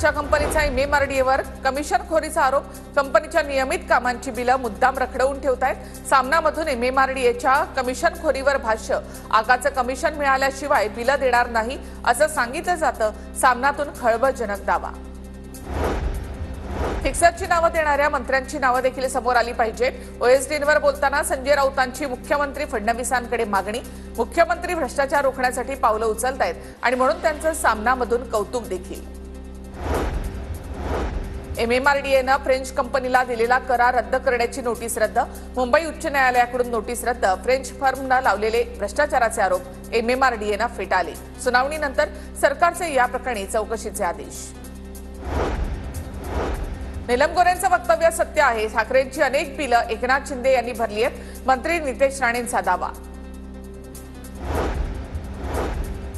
नागपूरच्या कंपनीचा MMRDAवर कमिशनखोरीचा आरोप। कंपनीच्या नियमित कामांची बिलं मुद्दाम रखडवून ठेवतायत। सामनामधून MMRDAच्या कमिशनखोरीवर भाष्य। आगाचं कमिशन मिळाल्याशिवाय बिलं देणार नाही असं सांगितलं जातं। सामनातून खळबळजनक दावा। फिक्सरची नावं देणाऱ्या मंत्र्यांची नावं देखील समोर आली पाहिजेत। OSDवर बोलताना संजय राऊतांची मुख्यमंत्री फडणवीसांकडे मागणी। मुख्यमंत्री भ्रष्टाचार रोखण्यासाठी पावलं उचलतायत आणि म्हणून त्यांचं सामनामधून कौतुक देखील। MMRDAनं फ्रेंच कंपनीला दिलेला करार रद्द करण्याची नोटीस रद्द। मुंबई उच्च न्यायालयाकडून नोटीस रद्द। फ्रेंच फर्मनं लावलेले भ्रष्टाचाराचे आरोप MMRDAनं फेटाळले। सुनावणीनंतर सरकारचे या प्रकरणी चौकशीचे आदेश। नीलम गोऱ्हेंचं वक्तव्य सत्य आहे। ठाकरेंची अनेक बिलं एकनाथ शिंदे यांनी भरली आहेत। मंत्री नितेश राणेंचा दावा।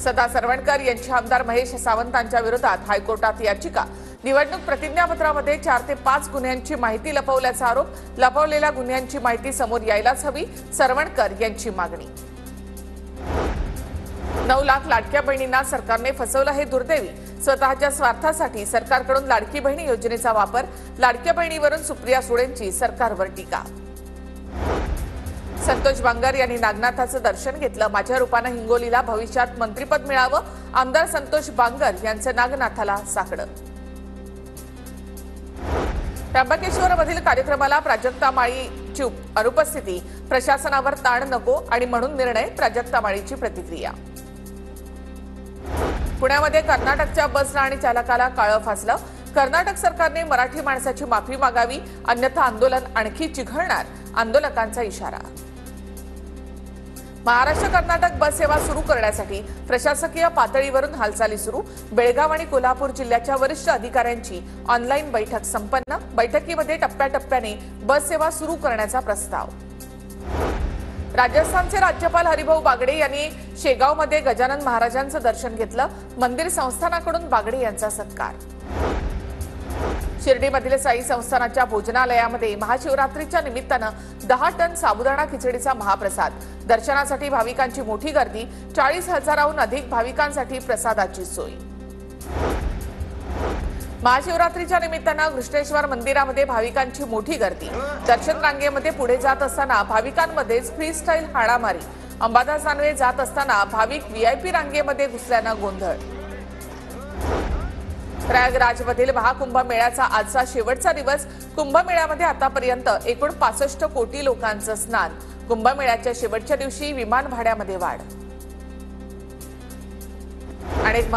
सदा सरवणकर यांची आमदार महेश सावंतांच्या विरोधात हायकोर्टात याचिका। निवडणूक प्रतिज्ञापत्रामध्ये 4 ते 5 गुन्ह्यांची माहिती लपवल्याचा आरोप। लपवलेल्या गुन्ह्यांची माहिती समोर यायलाच हवी, सरवणकर यांची मागणी। 9 लाख लाडक्या बहिणींना सरकारने फसवलं हे दुर्दैवी। स्वतःच्या स्वार्थासाठी सरकारकडून लाडकी बहिणी योजनेचा वापर। लाडक्या बहिणीवरून सुप्रिया सुळेंची सरकारवर टीका। संतोष बांगर यांनी नागनाथाचं दर्शन घेतलं। माझ्या रूपानं हिंगोलीला भविष्यात मंत्रिपद मिळावं। आमदार संतोष बांगर यांचं नागनाथाला साकडं। त्र्यंबकेश्वरमधील कार्यक्रमाला प्राजक्ता माळीची अनुपस्थिती। प्रशासनावर ताण नको आणि म्हणून निर्णय। प्राजक्ता माळीची प्रतिक्रिया। पुण्यामध्ये कर्नाटकच्या बस आणि चालकाला काळं फासलं। कर्नाटक सरकारने मराठी माणसाची माफी मागावी, अन्यथा आंदोलन आणखी चिघळणार। आंदोलकांचा इशारा। महाराष्ट्र कर्नाटक बस सेवा सुरू करण्यासाठी प्रशासकीय पातळीवरून हालचाली सुरू। बेळगाव आणि कोल्हापूर जिल्ह्याच्या वरिष्ठ अधिकाऱ्यांची ऑनलाईन बैठक संपन्न। बैठकीमध्ये टप्प्याटप्प्याने बस सेवा सुरू करण्याचा प्रस्ताव। राजस्थानचे राज्यपाल हरिभाऊ बागडे यांनी शेगावमध्ये गजानन महाराजांचं दर्शन घेतलं। मंदिर संस्थानाकडून बागडे यांचा सत्कार। शिर्डीमधील साई संस्थानाच्या भोजनालयामध्ये महाशिवरात्रीच्या निमित्तानं 10 टन साबुदाणा खिचडीचा महाप्रसाद। दर्शनासाठी भाविकांची मोठी गर्दी। 40,000हून अधिक भाविकांसाठी प्रसादाची सोय। महाशिवरात्रीच्या निमित्तानं कृष्णेश्वर मंदिरामध्ये भाविकांची मोठी गर्दी। दर्शन रांगेमध्ये पुढे जात असताना भाविकांमध्येच फ्री स्टाईल हाणामारी। अंबादास दानवे जात असताना भाविक VIP रांगेमध्ये घुसल्यानं गोंधळ। प्रयागराजमधील महाकुंभमेळ्याचा आजचा शेवटचा दिवस। कुंभमेळ्यामध्ये आतापर्यंत एकूण 65 कोटी लोकांचं स्नान। कुंभमेळ्याच्या शेवटच्या दिवशी विमान भाड्यामध्ये वाढ। अनेक